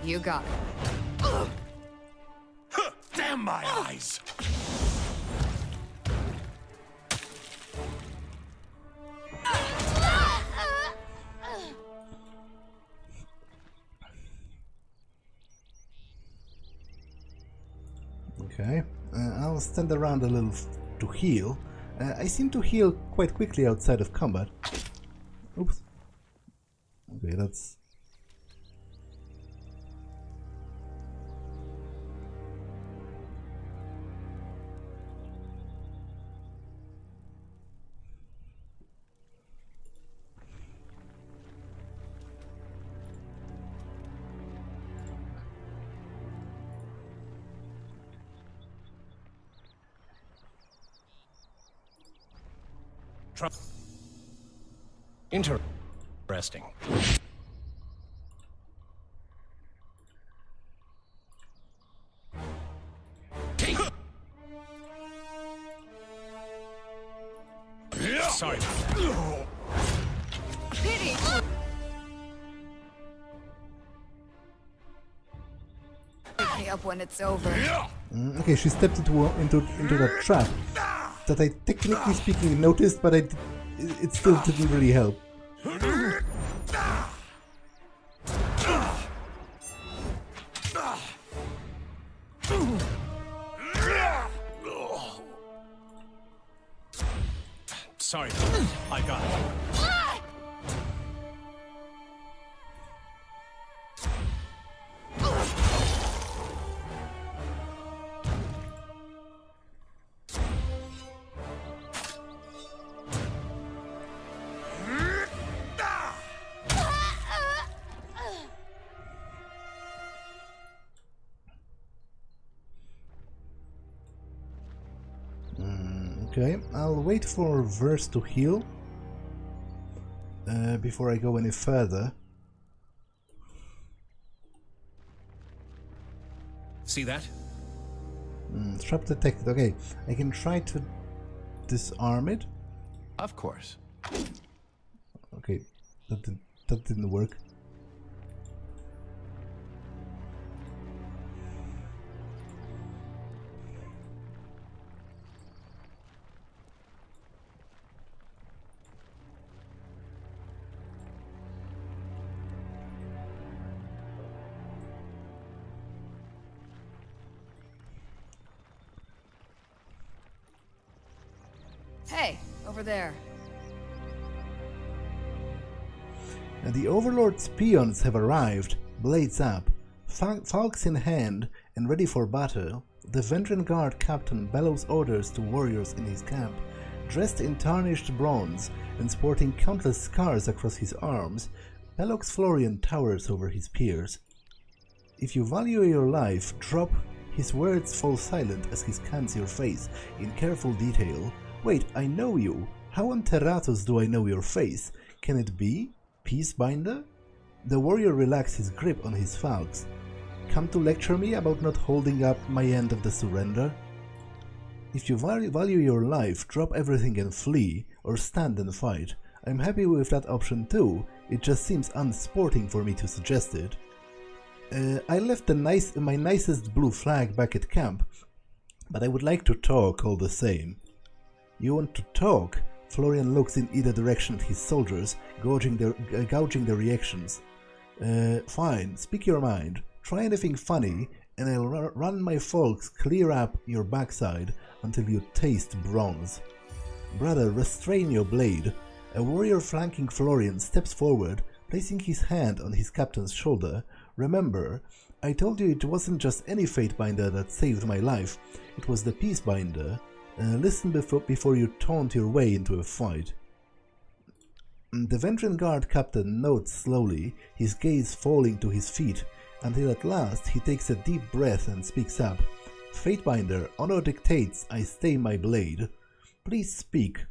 You got it. Damn my eyes. Okay, I'll stand around a little to heal. I seem to heal quite quickly outside of combat. Oops. Okay, that's... Interesting. Sorry about that. Pity. Pick me up when it's over. Okay, she stepped into that trap that I, technically speaking, noticed, but it still didn't really help. Sorry, I got it. Okay, I'll wait for Verse to heal before I go any further. See that? Trap detected. Okay, I can try to disarm it. Of course. Okay, that didn't work. Hey, over there. And the Overlord's peons have arrived, blades up, falcons in hand and ready for battle. The Vendrien Guard captain bellows orders to warriors in his camp, dressed in tarnished bronze and sporting countless scars across his arms. Bellows Florian towers over his peers. If you value your life, drop. His words fall silent as he scans your face in careful detail. Wait, I know you. How on Terratos do I know your face? Can it be? Peacebinder? The warrior relaxed his grip on his falx. Come to lecture me about not holding up my end of the surrender? If you value your life, drop everything and flee, or stand and fight. I'm happy with that option too, it just seems unsporting for me to suggest it. I left my nicest blue flag back at camp, but I would like to talk all the same. You want to talk? Florian looks in either direction at his soldiers, gouging their reactions. Fine, speak your mind. Try anything funny, and I'll run my folks clear up your backside until you taste bronze. Brother, restrain your blade. A warrior flanking Florian steps forward, placing his hand on his captain's shoulder. Remember, I told you it wasn't just any Fatebinder that saved my life, it was the Peacebinder. Listen before you taunt your way into a fight. The Vendrien Guard captain nods slowly, his gaze falling to his feet, until at last he takes a deep breath and speaks up. Fatebinder, honor dictates I stay my blade. Please speak.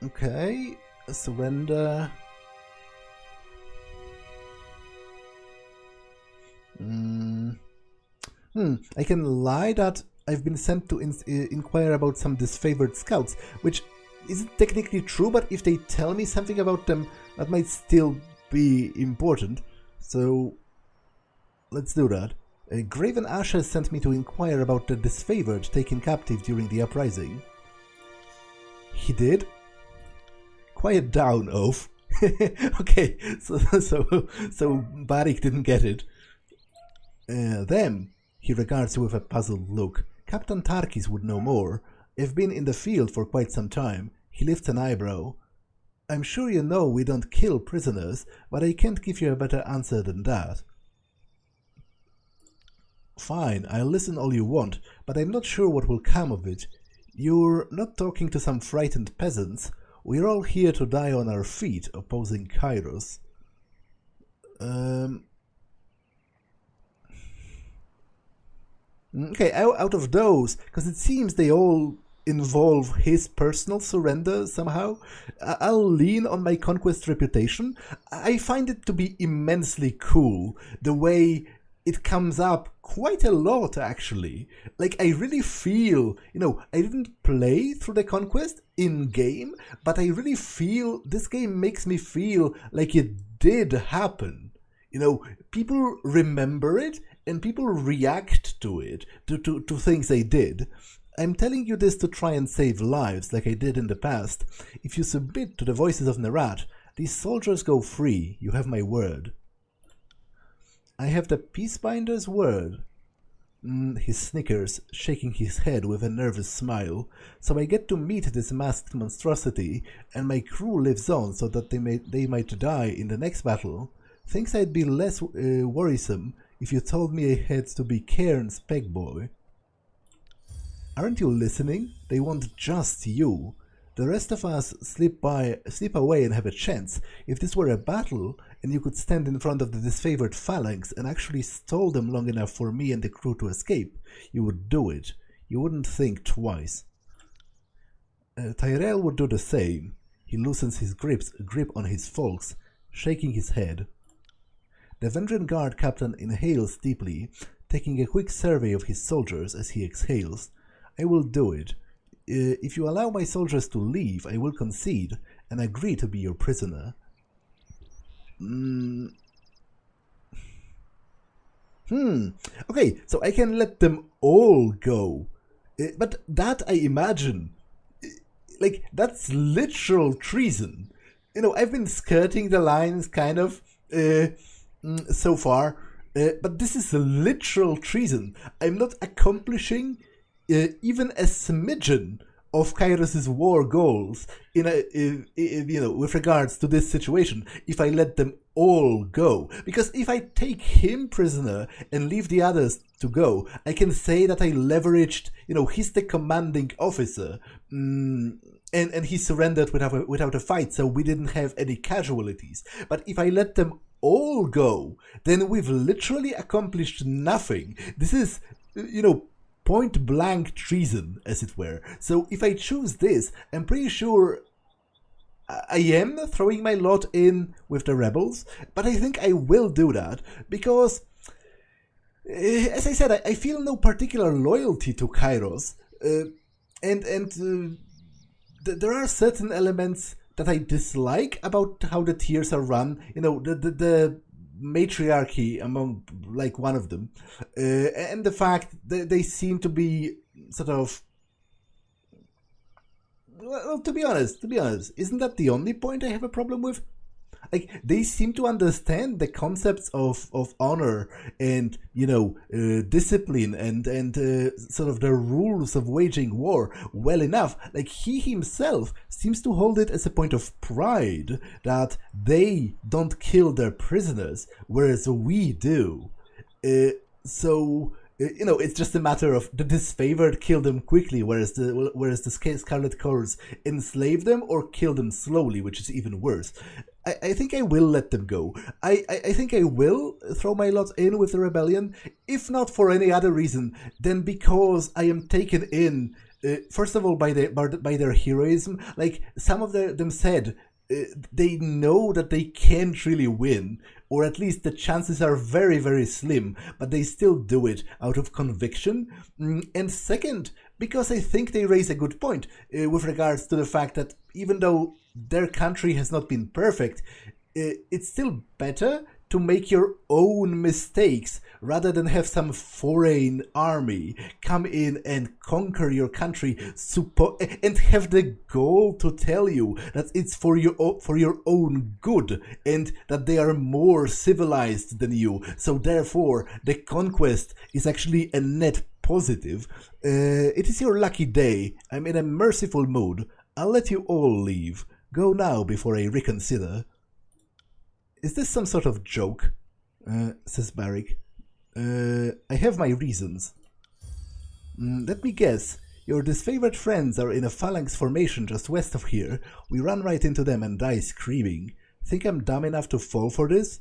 Okay. Surrender. I can lie that I've been sent to inquire about some disfavored scouts, which isn't technically true, but if they tell me something about them, that might still be important. So, let's do that. Graven Ashes sent me to inquire about the disfavored taken captive during the uprising. He did? Quiet down, Oaf. Okay, so Barik didn't get it. Them, he regards with a puzzled look. Captain Tarkis would know more. I've been in the field for quite some time. He lifts an eyebrow. I'm sure you know we don't kill prisoners, but I can't give you a better answer than that. Fine, I'll listen all you want, but I'm not sure what will come of it. You're not talking to some frightened peasants. We're all here to die on our feet, opposing Kairos. Okay, out of those, because it seems they all involve his personal surrender somehow, I'll lean on my conquest reputation. I find it to be immensely cool, the way it comes up quite a lot, actually. Like, I really feel, I didn't play through the conquest in-game, but I really feel, this game makes me feel like it did happen. People remember it, and people react to it, to things they did. I'm telling you this to try and save lives, like I did in the past. If you submit to the voices of Nerat, these soldiers go free, you have my word. I have the Peacebinder's word. He snickers, shaking his head with a nervous smile. So I get to meet this masked monstrosity, and my crew lives on so that they might die in the next battle. Thinks I'd be less worrisome if you told me I had to be Cairn's peg boy. Aren't you listening? They want just you. The rest of us slip away and have a chance. If this were a battle, and you could stand in front of the disfavored phalanx and actually stall them long enough for me and the crew to escape, you would do it. You wouldn't think twice. Tyrell would do the same. He loosens his grip on his folks, shaking his head. The Vendrien Guard captain inhales deeply, taking a quick survey of his soldiers as he exhales. I will do it. If you allow my soldiers to leave, I will concede and agree to be your prisoner. Okay, so I can let them all go. But that, I imagine, that's literal treason. I've been skirting the lines, kind of, so far, but this is literal treason. I'm not accomplishing even a smidgen of Kairos' war goals with regards to this situation if I let them all go. Because if I take him prisoner and leave the others to go, I can say that I leveraged, he's the commanding officer, and he surrendered without a fight, so we didn't have any casualties. But if I let them all go, then we've literally accomplished nothing. This is, point blank treason, as it were. So if I choose this, I'm pretty sure I am throwing my lot in with the rebels, but I think I will do that because, as I said, I feel no particular loyalty to Kairos, and there are certain elements that I dislike about how the tiers are run. The matriarchy among, one of them, and the fact that they seem to be sort of well, to be honest, isn't that the only point I have a problem with? Like, they seem to understand the concepts of honor and, discipline and sort of the rules of waging war well enough. Like, he himself seems to hold it as a point of pride that they don't kill their prisoners, whereas we do. It's just a matter of the disfavored kill them quickly, whereas the Scarlet Courts enslave them or kill them slowly, which is even worse. I think I will let them go. I think I will throw my lot in with the rebellion, if not for any other reason than because I am taken in, first of all, by their heroism. Like, some of them said they know that they can't really win, or at least the chances are very, very slim, but they still do it out of conviction. And second, because I think they raise a good point with regards to the fact that even though their country has not been perfect, it's still better to make your own mistakes rather than have some foreign army come in and conquer your country and have the goal to tell you that it's for your own good and that they are more civilized than you. So therefore, the conquest is actually a net positive. It is your lucky day. I'm in a merciful mood. I'll let you all leave. Go now before I reconsider. Is this some sort of joke? Says Barrick. I have my reasons. Let me guess. Your disfavored friends are in a phalanx formation just west of here. We run right into them and die screaming. Think I'm dumb enough to fall for this?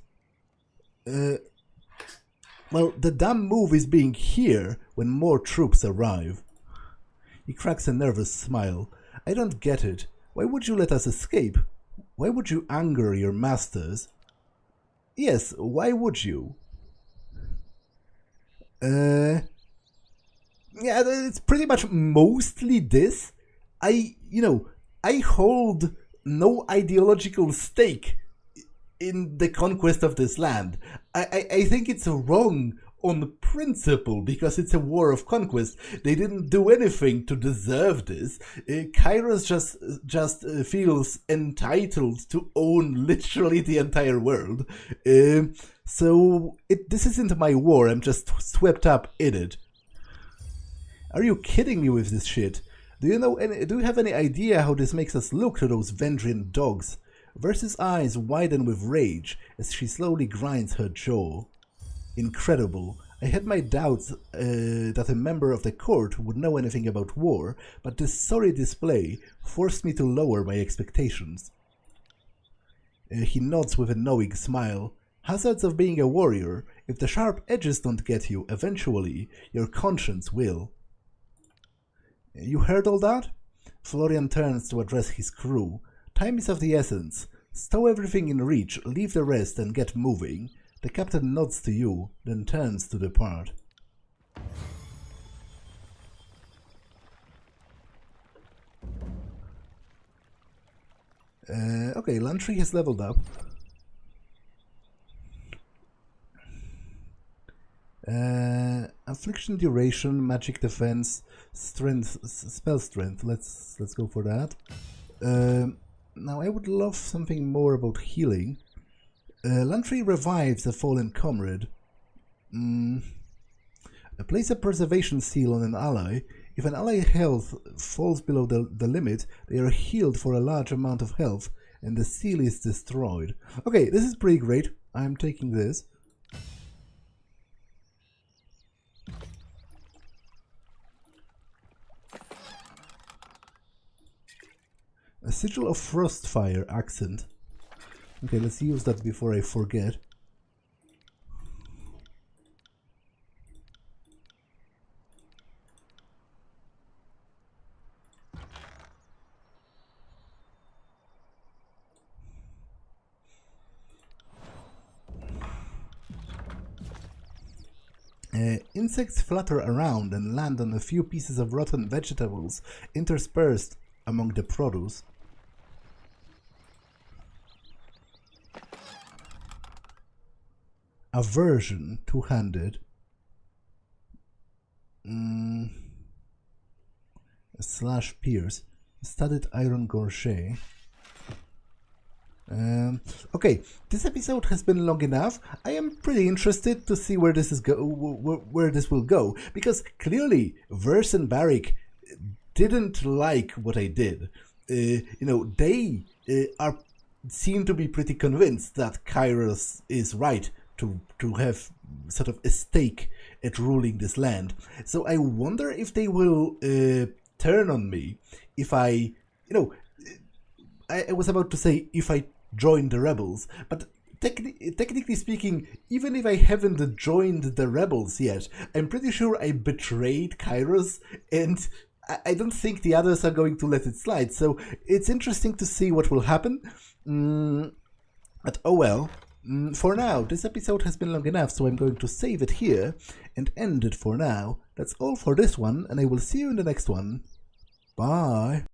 Well, the dumb move is being here when more troops arrive. He cracks a nervous smile. I don't get it. Why would you let us escape? Why would you anger your masters? Yes, why would you? Yeah, it's pretty much mostly this. I hold no ideological stake in the conquest of this land. I think it's wrong on principle because it's a war of conquest. They didn't do anything to deserve this. Kairos just feels entitled to own literally the entire world. So this isn't my war. I'm just swept up in it. Are you kidding me with this shit? Do you have any idea how this makes us look to those Vendrien dogs? Verse's eyes widen with rage as she slowly grinds her jaw. Incredible. I had my doubts that a member of the court would know anything about war, but this sorry display forced me to lower my expectations. He nods with a knowing smile. Hazards of being a warrior. If the sharp edges don't get you, eventually, your conscience will. You heard all that? Florian turns to address his crew. Time is of the essence. Stow everything in reach, leave the rest, and get moving. The captain nods to you, then turns to depart. Okay, Lantry has leveled up. Affliction duration, magic defense, strength, spell strength. Let's go for that. Now I would love something more about healing. Lantry revives a fallen comrade. Place a preservation seal on an ally. If an ally health falls below the limit, they are healed for a large amount of health, and the seal is destroyed. Okay, this is pretty great. I'm taking this. A sigil of Frostfire accent. Okay, let's use that before I forget. Insects flutter around and land on a few pieces of rotten vegetables interspersed among the produce. Aversion, two-handed. Slash pierce. studded iron gorget. Okay, this episode has been long enough. I am pretty interested to see where this is where this will go, because clearly Verse and Barrick didn't like what I did. They seem to be pretty convinced that Kairos is right to have sort of a stake at ruling this land. So I wonder if they will turn on me if I was about to say if I join the rebels, but technically speaking, even if I haven't joined the rebels yet, I'm pretty sure I betrayed Kairos, and I don't think the others are going to let it slide. So it's interesting to see what will happen. But oh well. For now, this episode has been long enough, so I'm going to save it here and end it for now. That's all for this one, and I will see you in the next one. Bye!